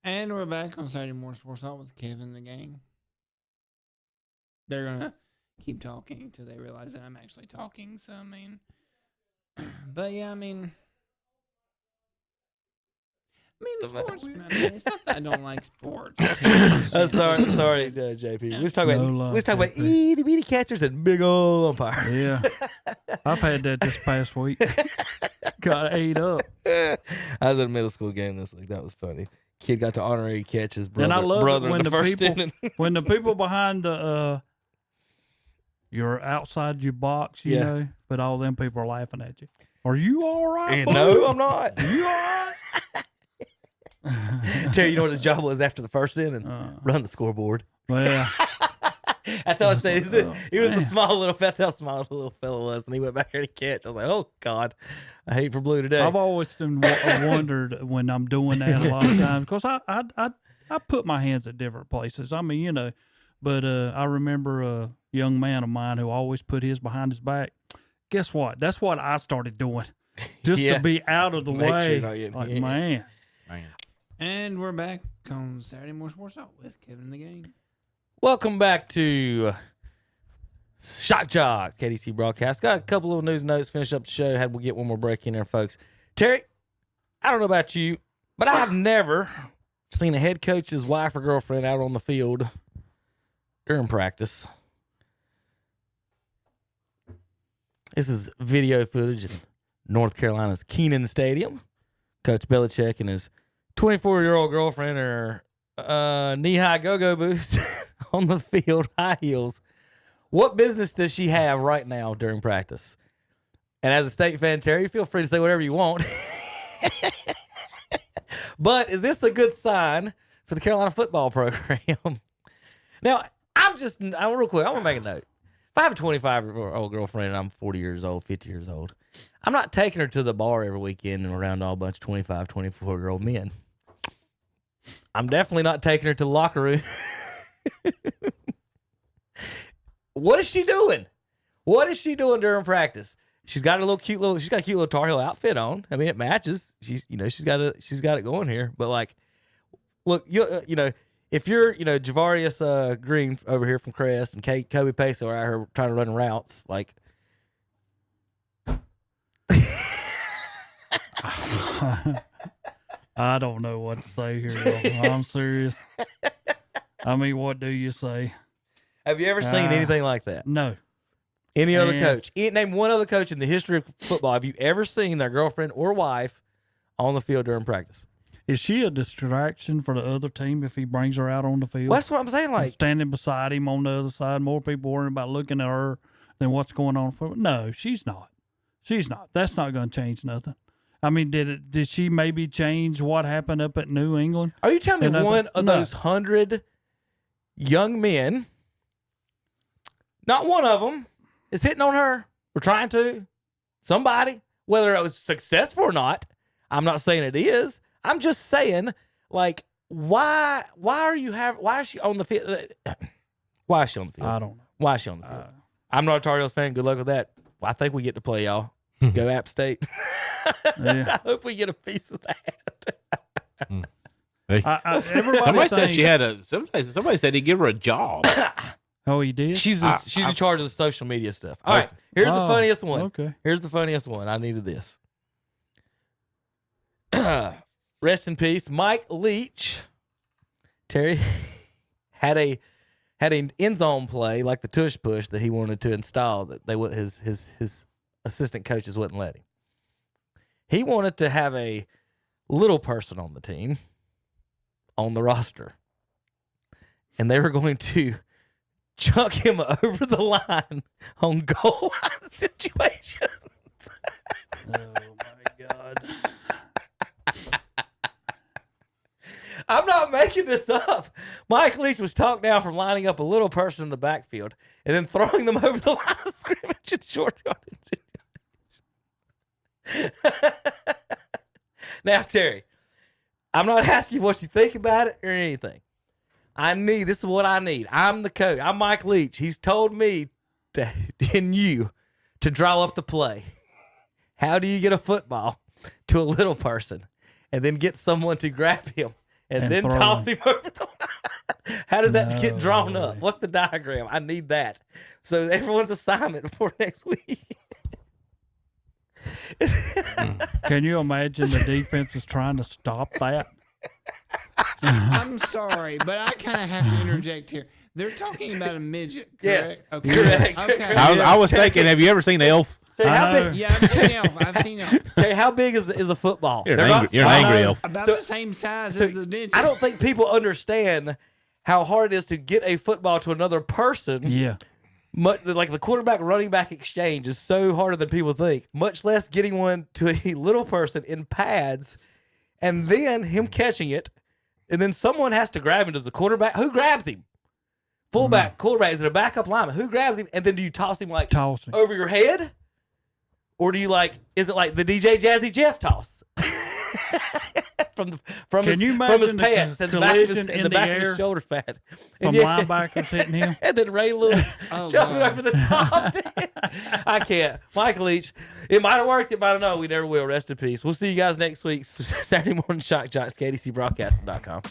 And we're back on Saturday Morning Sports Talk with Kevin and the gang. They're going to keep talking until they realize that I'm actually talking. So, I mean, but yeah, I mean, sports, man. It's not that I don't like sports. Sorry, JP. We was talking about itty bitty catchers and big old umpires. Yeah, I've had that this past week. Got ate up. I was at a middle school game this week. That was funny. Kid got to honorary catch his brother. And I love brother it when in the first people inning. when the people behind the you're outside your box, you know, but all them people are laughing at you. Are you all right? No, I'm not. Are you all right? Terry, you know what his job was after the first inning? Run the scoreboard. Well, That's how I say it. He was man. that's how small the little fella was, and he went back there to catch. I was like, oh God, I hate for Blue today. I've always wondered when I'm doing that a lot of times because I put my hands at different places. I mean, you know, but I remember a young man of mine who always put his behind his back. Guess what? That's what I started doing, just to be out of the Make sure way. you're not getting Like, hit. man. And we're back on Saturday Morning Sports Talk with Kevin and the gang. Welcome back to Shock Joxx, KDC broadcast. Got a couple of news notes, finish up the show. We'll get one more break in there, folks. Terry, I don't know about you, but I have never seen a head coach's wife or girlfriend out on the field during practice. This is video footage in North Carolina's Kenan Stadium. Coach Belichick and his 24-year-old girlfriend are knee-high go-go boots on the field, high heels. What business does she have right now during practice? And as a State fan, Terry, feel free to say whatever you want. But is this a good sign for the Carolina football program? Now, real quick, I want to make a note. If I have a 25-year-old girlfriend and I'm 40 years old, 50 years old, I'm not taking her to the bar every weekend and around all a bunch of 25, 24-year-old men. I'm definitely not taking her to the locker room. What is she doing? What is she doing during practice? She's got a cute little Tar Heel outfit on. I mean, it matches. She's got it going here. But like, look, you know, if you're, Javarius Green over here from Crest and Kobe Peso are out here trying to run routes, like, I don't know what to say here, though. I'm serious. I mean, what do you say? Have you ever seen anything like that? No. Any other coach? Name one other coach in the history of football. Have you ever seen their girlfriend or wife on the field during practice? Is she a distraction for the other team if he brings her out on the field? Well, that's what I'm saying. Like, standing beside him on the other side, more people worrying about looking at her than what's going on. No, she's not. She's not. That's not going to change nothing. I mean, did she maybe change what happened up at New England? Are you telling me one of those 100 young men, not one of them, is hitting on her or trying to? Somebody, whether it was successful or not, I'm not saying it is. I'm just saying, like, why is she on the field? Why is she on the field? I don't know. Why is she on the field? I'm not a Tar Heels fan. Good luck with that. I think we get to play, y'all. Go App State. Yeah. I hope we get a piece of that. Hey. Everybody somebody said he'd give her a job. Oh, he did? She's in charge of the social media stuff. All right, here's the funniest one. Okay. Here's the funniest one. I needed this. Rest in peace, Mike Leach. Terry had an end zone play like the tush push that he wanted to install that they would his assistant coaches wouldn't let him. He wanted to have a little person on the team, on the roster, and they were going to chuck him over the line on goal line situations. Oh, my God. I'm not making this up. Mike Leach was talked down from lining up a little person in the backfield and then throwing them over the line of scrimmage in short yardage. Now, Terry, I'm not asking you what you think about it or anything. This is what I need. I'm the coach. I'm Mike Leach. He's told me to draw up the play. How do you get a football to a little person and then get someone to grab him and And then throw toss him. him over the line. How does that get No drawn up? way. What's the diagram? I need that. So everyone's assignment for next week. Can you imagine the defense is trying to stop that? I'm sorry, but I kind of have to interject here. They're talking about a midget, Yes, correct? Okay. correct. Okay. I was thinking, have you ever seen Elf? Terry, I how know. big? Yeah, I've seen Elf. I've seen Elf. Terry, how big is a football? You're They're an not angry, you're an small. angry I know. elf. About So- the same size so as the midget. I don't think people understand how hard it is to get a football to another person. Yeah. Like the quarterback running back exchange is so harder than people think. Much less getting one to a little person in pads, and then him catching it, and then someone has to grab him. Does the quarterback? Who grabs him? Fullback, quarterback. Is it a backup lineman? Who grabs him? And then do you toss him like Toss him. over your head, or do you is it like the DJ Jazzy Jeff toss? from Can you his imagine the pants and the back of his, collision and in the the back of air his shoulder pad? From And linebackers hitting him? and then Ray Lewis Oh, jumping God. over the top. I can't. Michael Leach. It might have worked. It might have not. We never will. Rest in peace. We'll see you guys next week. Saturday morning shock jocks, KDCBroadcasting.com.